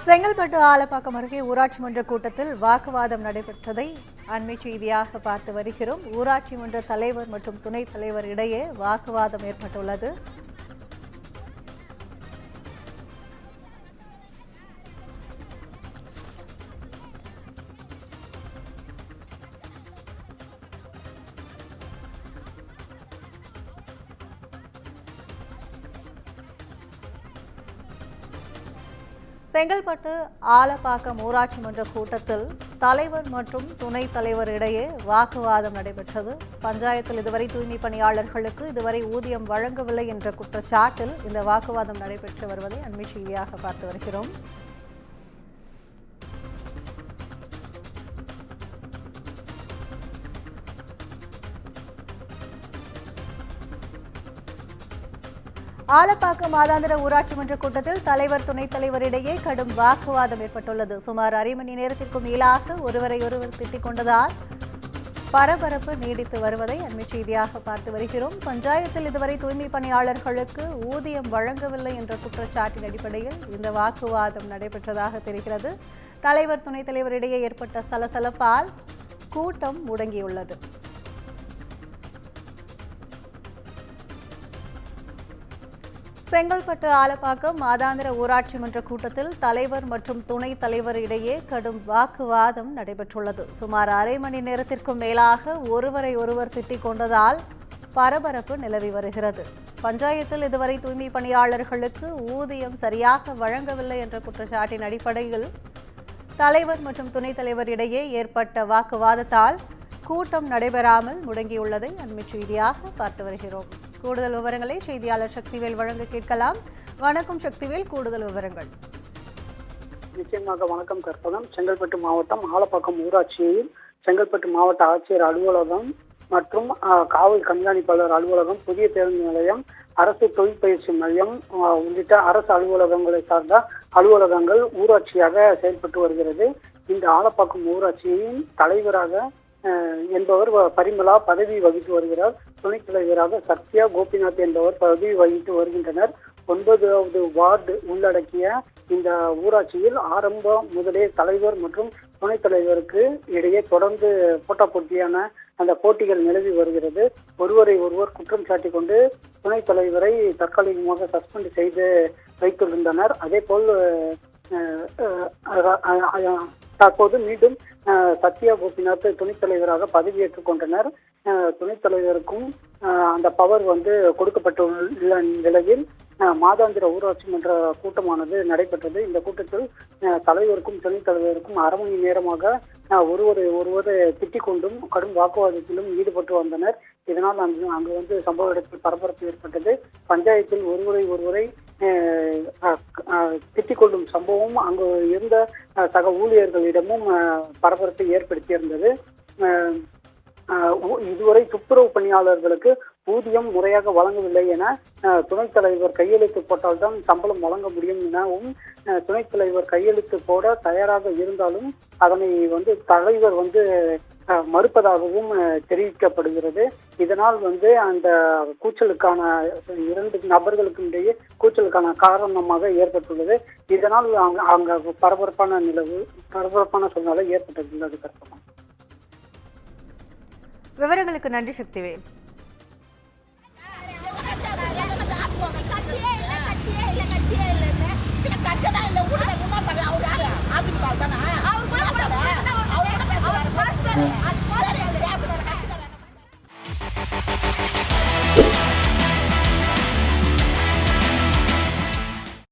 செங்கல்பட்டு ஆலப்பாக்கம் அருகே ஊராட்சி மன்ற கூட்டத்தில் வாக்குவாதம் நடைபெற்றதை அண்மை செய்தியாக பார்த்து வருகிறோம். ஊராட்சி மன்ற தலைவர் மற்றும் துணைத் தலைவர் இடையே வாக்குவாதம் ஏற்பட்டுள்ளது. செங்கல்பட்டு ஆலப்பாக்கம் ஊராட்சி மன்ற கூட்டத்தில் தலைவர் மற்றும் துணைத் தலைவர் இடையே வாக்குவாதம் நடைபெற்றது. பஞ்சாயத்தில் இதுவரை தூய்மை பணியாளர்களுக்கு இதுவரை ஊதியம் வழங்கவில்லை என்ற குற்றச்சாட்டில் இந்த வாக்குவாதம் நடைபெற்று வருவதை அண்மை செய்தியாக பார்த்து வருகிறோம். ஆலப்பாக்கம் மாதாந்திர ஊராட்சி மன்ற கூட்டத்தில் தலைவர் துணைத் தலைவர் இடையே கடும் வாக்குவாதம் ஏற்பட்டுள்ளது. சுமார் அரை மணி நேரத்திற்கும் மேலாக ஒருவரை ஒருவர் திட்டிக் கொண்டதால் பரபரப்பு நீடித்து வருவதை அண்மை செய்தியாக பார்த்து வருகிறோம். பஞ்சாயத்தில் இதுவரை தூய்மை பணியாளர்களுக்கு ஊதியம் வழங்கவில்லை என்ற குற்றச்சாட்டின் அடிப்படையில் இந்த வாக்குவாதம் நடைபெற்றதாக தெரிகிறது. தலைவர் துணைத் தலைவர் இடையே ஏற்பட்ட சலசலப்பால் கூட்டம் முடங்கியுள்ளது. செங்கல்பட்டு ஆலப்பாக்கம் மாதாந்திர ஊராட்சி மன்ற கூட்டத்தில் தலைவர் மற்றும் துணைத் தலைவர் இடையே கடும் வாக்குவாதம் நடைபெற்றுள்ளது. சுமார் அரை மணி நேரத்திற்கும் மேலாக ஒருவரை ஒருவர் திட்டிக் கொண்டதால் பரபரப்பு நிலவி வருகிறது. பஞ்சாயத்தில் இதுவரை தூய்மை பணியாளர்களுக்கு ஊதியம் சரியாக வழங்கவில்லை என்ற குற்றச்சாட்டின் அடிப்படையில் தலைவர் மற்றும் துணைத் தலைவர் இடையே ஏற்பட்ட வாக்குவாதத்தால் கூட்டம் நடைபெறாமல் முடங்கியுள்ளதை அண்மை செய்தியாக பார்த்து வருகிறோம். கூடுதல் விவரங்களை செய்தியாளர் சக்திவேல் வழங்க கேட்கலாம். வணக்கம் சக்திவேல், கூடுதல் விவரங்கள். நிச்சயமாக வணக்கம் கற்பகம். செங்கல்பட்டு மாவட்டம் ஆலப்பாக்கம் ஊராட்சியில் செங்கல்பட்டு மாவட்ட ஆட்சியர் அலுவலகம் மற்றும் காவல் கண்காணிப்பாளர் அலுவலகம், புதிய பேருந்து நிலையம், அரசு தொழிற்பயிற்சி மையம் உள்ளிட்ட அரசு அலுவலகங்களை சார்ந்த அலுவலகங்கள் ஊராட்சியாக செயல்பட்டு வருகிறது. இந்த ஆலப்பாக்கம் ஊராட்சியின் தலைவராக என்பவர் பரிமளா பதவி வகித்து வருகிறார். துணைத் தலைவராக சத்யா கோபிநாத் என்பவர் பதவி வகித்து வருகின்றனர். 9வது வார்டு உள்ளடக்கிய இந்த ஊராட்சியில் ஆரம்பம் முதலே தலைவர் மற்றும் துணைத் தலைவருக்கு இடையே தொடர்ந்து போட்டியான அந்த போட்டிகள் நிலவி வருகிறது. ஒருவரை ஒருவர் குற்றம் சாட்டி கொண்டு துணைத் தலைவரை தற்காலிகமாக சஸ்பெண்ட் செய்து வைத்திருந்தனர். அதே போல் தற்போது மீண்டும் சத்யா கோபிநாத் துணைத் தலைவராக பதவியேற்றுக் கொண்டனர். துணைத் தலைவருக்கும் அந்த பவர் கொடுக்கப்பட்டுள்ள நிலையில் மாதாந்திர ஊராட்சி மன்ற கூட்டமானது நடைபெற்றது. இந்த கூட்டத்தில் தலைவருக்கும் துணைத் தலைவருக்கும் அரை மணி நேரமாக ஒருவர் திட்டிக் கொண்டும் கடும் வாக்குவாதத்திலும் ஈடுபட்டு வந்தனர். இதனால் அங்கு சம்பவ இடத்தில் பரபரப்பு ஏற்பட்டது. பஞ்சாயத்தில் ஒருவரை திட்டிக் கொள்ளும் சம்பவம் அங்கு இருந்த சக ஊழியர்களிடமும் பரபரப்பை ஏற்படுத்தியிருந்தது. இதுவரை துப்புரவு பணியாளர்களுக்கு ஊதியம் முறையாக வழங்கவில்லை என துணைத் தலைவர் கையெழுத்து போட்டால்தான் சம்பளம் வழங்க முடியும் எனவும் துணைத் தலைவர் கையெழுத்து போட தயாராக இருந்தாலும் அதனை தலைவர் மறுப்பதாகவும் தெரிவிக்கப்படுகிறது. இதனால் அந்த கூச்சலுக்கான 2 நபர்களுக்கு இடையே கூச்சலுக்கான காரணமாக ஏற்பட்டுள்ளது. இதனால் அங்க பரபரப்பான சூழ்நிலை ஏற்பட்டுள்ளது. கற்பகம். விவரங்களுக்கு நன்றி சக்திவேல். கட்சியே இல்லை